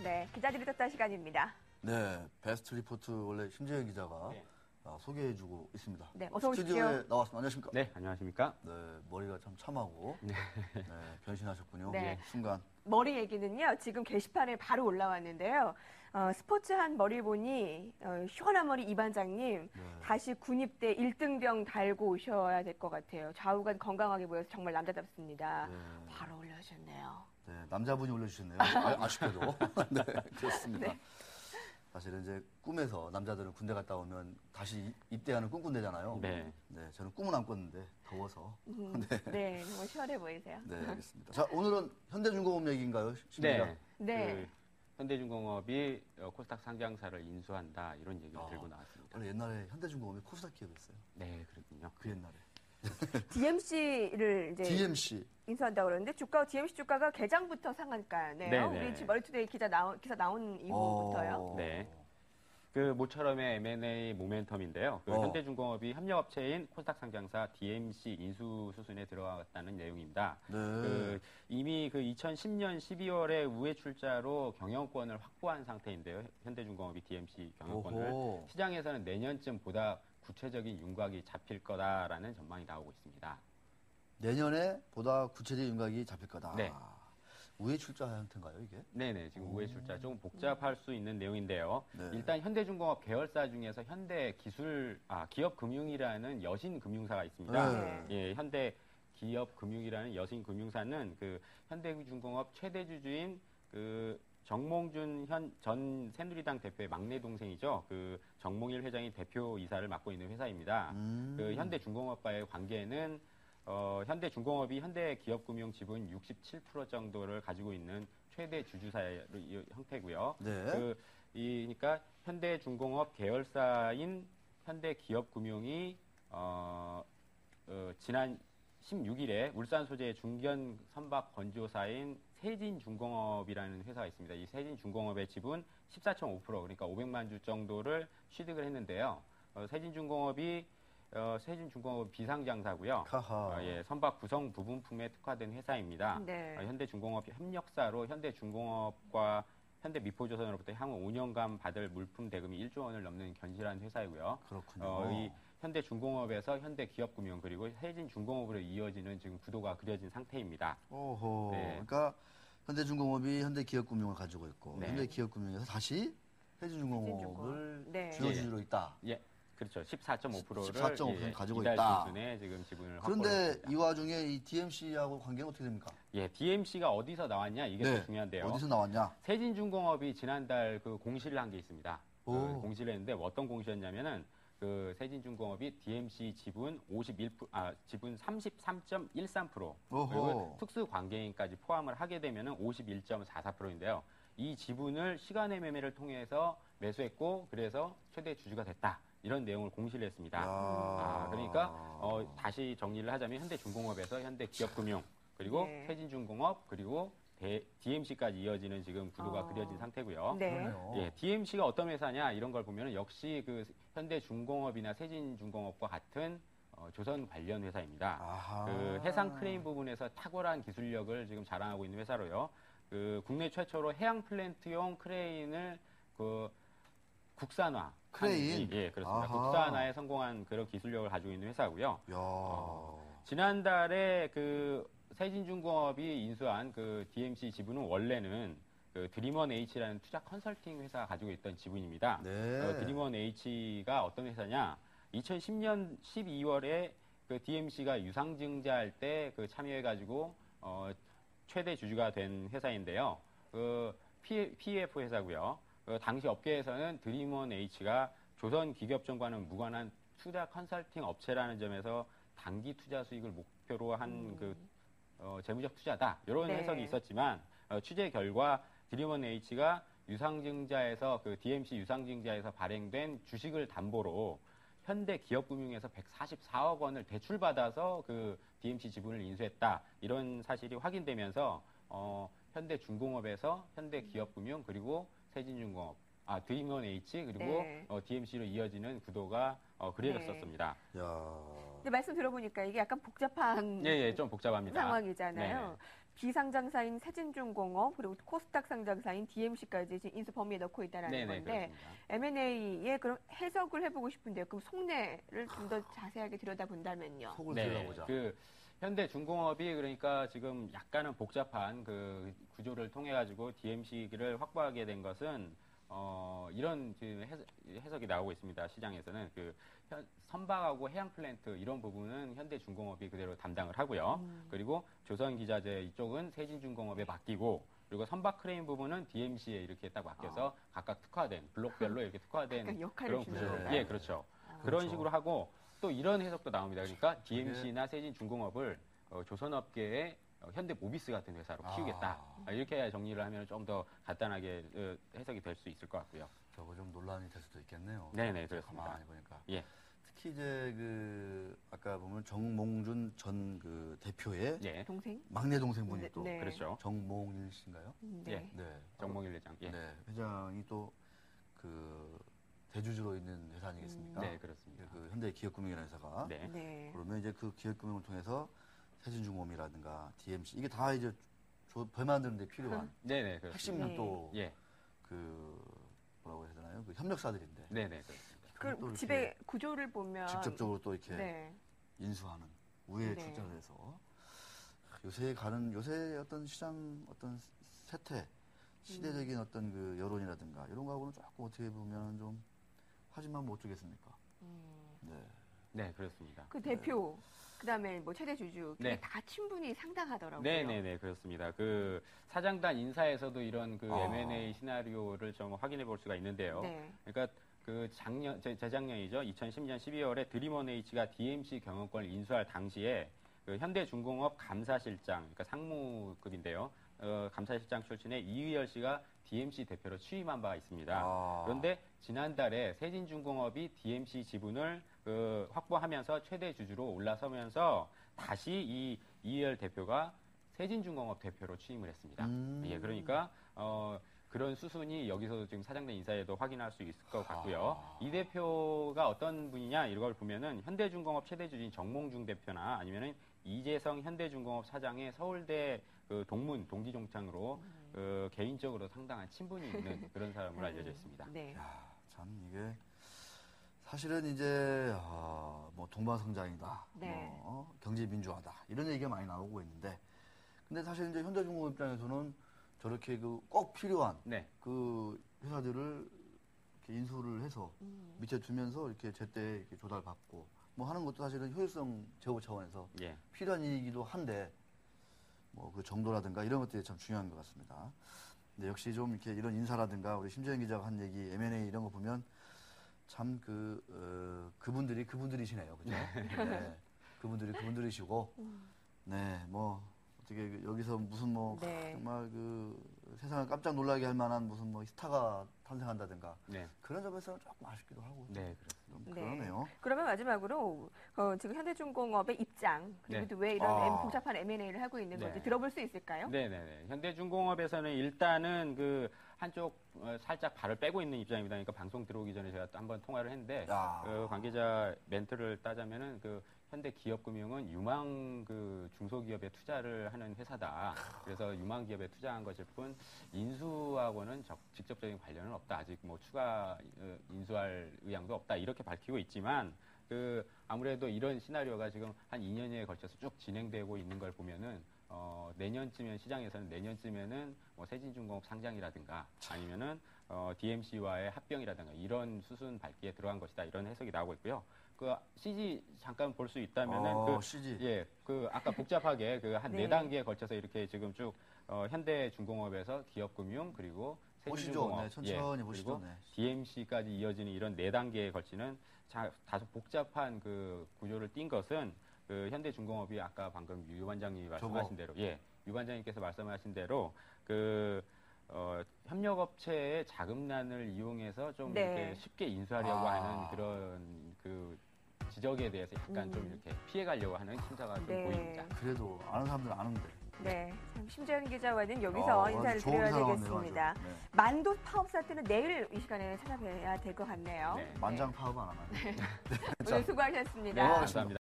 네, 기자들이 떴다 시간입니다. 네, 베스트 리포트 원래 심재현 기자가 소개해주고 있습니다. 네, 어서 오십시오. 스튜디오에 나왔습니다. 안녕하십니까? 네, 안녕하십니까? 네, 머리가 참 참하고 변신하셨군요. 네. 순간. 머리 얘기는요, 지금 게시판에 바로 올라왔는데요. 스포츠한 머리 보니 시원한 머리 이 반장님 다시 군입대 1등병 달고 오셔야 될 것 같아요. 좌우가 건강하게 보여서 정말 남자답습니다. 네. 바로 올려주셨네요. 네, 남자분이 올려주셨네요. 아쉽게도. 네, 그렇습니다. 네. 사실은 이제 꿈에서 남자들은 군대 갔다 오면 다시 입대하는 꿈꾼대잖아요. 네. 네, 저는 꿈은 안 꿨는데 더워서. 네, 정말 시원해 보이세요. 네, 알겠습니다. 자, 오늘은 현대중공업 얘기인가요? 심리가? 네. 그 현대중공업이 코스닥 상장사를 인수한다 이런 얘기를 들고 나왔습니다. 원래 옛날에 현대중공업이 코스닥 기업이었어요. 네, 그렇군요. 그 옛날에. DMC를 이제 DMC. 인수한다고 그러는데 DMC 주가가 개장부터 상한가네요. 네네. 우리 지금 머리투데이 기사 나온 이후부터요. 네. 그 모처럼의 M&A 모멘텀인데요. 그 현대중공업이 협력업체인 코스닥 상장사 DMC 인수 수순에 들어갔다는 내용입니다. 네. 이미 2010년 12월에 우회 출자로 경영권을 확보한 상태인데요. 현대중공업이 DMC 경영권을. 오호. 시장에서는 내년쯤 보다 구체적인 윤곽이 잡힐 거다라는 전망이 나오고 있습니다. 내년에 보다 구체적인 윤곽이 잡힐 거다. 네. 우회 출자 형태인가요, 이게? 네네, 지금 우회 출자 조금 복잡할 수 있는 내용인데요. 네. 일단 현대중공업 계열사 중에서 기업금융이라는 여신 금융사가 있습니다. 네. 예, 현대 기업금융이라는 여신 금융사는 그 현대중공업 최대 주주인 그 정몽준 전 새누리당 대표의 막내 동생이죠. 그 정몽일 회장이 대표이사를 맡고 있는 회사입니다. 그 현대중공업과의 관계는 현대중공업이 현대기업금융 지분 67% 정도를 가지고 있는 최대 주주사의 형태고요. 네. 그러니까 현대중공업 계열사인 현대기업금융이 지난 16일에 울산 소재의 중견 선박 건조사인 세진중공업이라는 회사가 있습니다. 이 세진중공업의 지분 14.5% 그러니까 500만 주 정도를 취득을 했는데요. 세진중공업 비상장사고요. 선박 구성 부분품에 특화된 회사입니다. 네. 현대중공업 협력사로 현대중공업과 현대미포조선으로부터 향후 5년간 받을 물품 대금이 1조 원을 넘는 견실한 회사이고요. 그렇군요. 이 현대중공업에서 현대기업금융 그리고 세진중공업으로 이어지는 지금 구도가 그려진 상태입니다. 오호. 네. 그러니까 현대중공업이 현대기업금융을 가지고 있고 네. 현대기업금융에서 다시 세진중공업을 네. 주도주주로 있다. 예, 그렇죠. 14.5%를 14.5% 가지고 이달 있다. 수준의 지금 지분을 그런데 확보했습니다. 이 와중에 이 DMC하고 관계는 어떻게 됩니까? 예, DMC가 어디서 나왔냐 이게 더 중요한데요. 어디서 나왔냐? 세진중공업이 지난달 그 공시를 한 게 있습니다. 오. 공시를 했는데 어떤 공시였냐면은 그 세진중공업이 DMC 지분 33.13% 그리고 특수 관계인까지 포함을 하게 되면은 51.44%인데요. 이 지분을 시간의 매매를 통해서 매수했고 그래서 최대 주주가 됐다. 이런 내용을 공시를 했습니다. 그러니까 다시 정리를 하자면 현대중공업에서 현대기업금융 그리고 세진중공업 그리고 DMC까지 이어지는 지금 구도가 그려진 상태고요. 네. 예, DMC가 어떤 회사냐 이런 걸 보면 역시 그 현대중공업이나 세진중공업과 같은 조선 관련 회사입니다. 그 해상 크레인 부분에서 탁월한 기술력을 지금 자랑하고 있는 회사로요. 그 국내 최초로 해양 플랜트용 크레인을 그 국산화. 크레인? 예, 그렇습니다. 국산화에 성공한 그런 기술력을 가지고 있는 회사고요. 지난달에 그 세진중공업이 인수한 그 DMC 지분은 원래는 그 드림원 H라는 투자 컨설팅 회사가 가지고 있던 지분입니다. 네. 드림원 H가 어떤 회사냐? 2010년 12월에 그 DMC가 유상증자할 때 그 참여해가지고 최대 주주가 된 회사인데요. 그 PF 회사고요. 당시 업계에서는 드림원 H가 조선 기업청과는 무관한 투자 컨설팅 업체라는 점에서 단기 투자 수익을 목표로 한 재무적 투자다. 이런 해석이 있었지만 취재 결과 드림원 H가 유상증자에서 그 DMC 유상증자에서 발행된 주식을 담보로 현대기업금융에서 144억 원을 대출받아서 그 DMC 지분을 인수했다. 이런 사실이 확인되면서 현대중공업에서 현대기업금융 그리고 세진중공업, 드림원 H 그리고 DMC로 이어지는 구도가 그려졌었습니다. 근데 말씀 들어보니까 이게 약간 복잡한 좀 복잡합니다. 상황이잖아요. 비상장사인 세진중공업 그리고 코스닥 상장사인 DMC까지 지금 인수 범위에 넣고 있다는 네네, 건데 그렇습니다. M&A의 그런 해석을 해보고 싶은데요. 그럼 속내를 좀 더 자세하게 들여다본다면요. 속을 네, 들여다보자. 그 현대중공업이 그러니까 지금 약간은 복잡한 그 구조를 통해 가지고 DMC를 확보하게 된 것은 이런 지금 해석이 나오고 있습니다. 시장에서는 선박하고 해양 플랜트 이런 부분은 현대중공업이 그대로 담당을 하고요. 그리고 조선기자재 이쪽은 세진중공업에 맡기고 그리고 선박 크레인 부분은 DMC에 이렇게 딱 맡겨서 각각 특화된 블록별로 이렇게 특화된 약간 역할을 그런 주는 구조를 건가요? 예 그렇죠. 그런 그렇죠. 식으로 하고 또 이런 해석도 나옵니다. 그러니까 DMC나 세진중공업을 조선업계의 현대모비스 같은 회사로 키우겠다. 이렇게 정리를 하면 좀 더 간단하게 해석이 될 수 있을 것 같고요. 저거 좀 논란이 될 수도 있겠네요. 네네, 그렇습니다. 가만히 보니까. 예. 특히 이제 아까 보면 정몽준 전 대표의 예. 동생? 막내 동생분이 네, 또 네. 그렇죠. 정몽일 씨인가요? 네. 네. 정몽일 회장. 예. 네. 회장이 또 대주주로 있는 회사 아니겠습니까? 네, 그렇습니다. 그 현대기업금융이라는 회사가. 네. 네. 그러면 이제 그 기업금융을 통해서 세진중공업이라든가 DMC 이게 다 이제 배 만드는 데 필요한 네네, 그렇습니다. 핵심 네. 또 예. 뭐라고 해야 되나요? 그 협력사들인데 네네, 그렇습니다. 그걸 또 그 이렇게 집의 구조를 보면 직접적으로 또 이렇게 네. 인수하는 우회에 네. 출자를 해서 요새 어떤 시장 어떤 세태 시대적인 어떤 그 여론이라든가 이런 거하고는 조금 어떻게 보면 좀 하지만 뭐 어쩌겠습니까? 네. 네, 그렇습니다. 그 대표 그다음에 뭐 최대 주주 네. 다 친분이 상당하더라고요. 네네네, 그렇습니다. 그 사장단 인사에서도 이런 그 아. M&A 시나리오를 좀 확인해 볼 수가 있는데요. 네. 그러니까 그 재작년이죠. 2010년 12월에 드림원H가 DMC 경영권을 인수할 당시에 그 현대중공업 감사실장, 그러니까 상무급인데요. 감사실장 출신의 이의열 씨가 DMC 대표로 취임한 바가 있습니다. 그런데 지난달에 세진중공업이 DMC 지분을 확보하면서 최대 주주로 올라서면서 다시 이 이의열 대표가 세진중공업 대표로 취임을 했습니다. 예, 그러니까 그런 수순이 여기서도 지금 사장된 인사에도 확인할 수 있을 것 같고요. 이 대표가 어떤 분이냐 이걸 보면은 현대중공업 최대 주주인 정몽중 대표나 아니면은 이재성 현대중공업 사장의 서울대 동기종창으로 개인적으로 상당한 친분이 있는 그런 사람으로 알려져 있습니다. 네. 야, 참 이게 사실은 이제 뭐 동반성장이다, 네. 뭐 경제민주화다 이런 얘기가 많이 나오고 있는데, 근데 사실 이제 현대중공업 입장에서는 저렇게 꼭 필요한 네. 그 회사들을 이렇게 인수를 해서 밑에 두면서 이렇게 제때 이렇게 조달받고 뭐 하는 것도 사실은 효율성 제고 차원에서 예. 필요한 일이기도 한데 뭐 그 정도라든가 이런 것들이 참 중요한 것 같습니다. 근데 역시 좀 이렇게 이런 인사라든가 우리 심재현 기자가 한 얘기 M&A 이런 거 보면 참 그분들이 그분들이시네요, 그죠? 네. 그분들이시고 네, 뭐 어떻게 여기서 무슨 뭐 네. 정말 세상을 깜짝 놀라게 할 만한 무슨 뭐 스타가 탄생한다든가 네. 그런 점에서는 조금 아쉽기도 하고 네, 그렇습니다. 좀 네. 그러네요. 그러면 마지막으로 지금 현대중공업의 입장 그리고 네. 또 왜 이런 아. 복잡한 M&A를 하고 있는 네. 건지 들어볼 수 있을까요? 네네네. 현대중공업에서는 일단은 한쪽 살짝 발을 빼고 있는 입장입니다. 그러니까 방송 들어오기 전에 제가 또 한번 통화를 했는데 야. 관계자 멘트를 따자면은 현대기업금융은 유망 중소기업에 투자를 하는 회사다. 그래서 유망 기업에 투자한 것일 뿐 인수하고는 직접적인 관련은 없다. 아직 뭐 추가 인수할 의향도 없다. 이렇게 밝히고 있지만 아무래도 이런 시나리오가 지금 한 2년여에 걸쳐서 쭉 진행되고 있는 걸 보면은 시장에서는 내년쯤에는 뭐 세진중공업 상장이라든가 아니면은 DMC와의 합병이라든가 이런 수순 밟기에 들어간 것이다. 이런 해석이 나오고 있고요. CG 잠깐 볼 수 있다면은 CG. 예, 아까 복잡하게 한 네. 4단계에 걸쳐서 이렇게 지금 쭉 현대중공업에서 기업금융 그리고 보시죠. 세진중공업 네, 천천히 보시죠. 그리고 네. DMC까지 이어지는 이런 4단계에 걸치는 다소 복잡한 구조를 띈 것은 현대중공업이 아까 방금 유 반장님이 말씀하신 대로 유 반장님께서 말씀하신 대로 협력업체의 자금난을 이용해서 좀 네. 이렇게 쉽게 인수하려고 하는 그런 지적에 대해서 약간 좀 이렇게 피해가려고 하는 심사가 좀 네. 보입니다. 그래도 아는 사람들은 아는데. 네. 참 심재현 기자와는 여기서 인사를 좋은 드려야 사람 되겠습니다. 나와가지고. 네. 만도 파업 사태는 내일 이 시간에 찾아뵈야 될 것 같네요. 네. 만장 파업 안 하나요? 오늘 수고하셨습니다. 네, 감사합니다.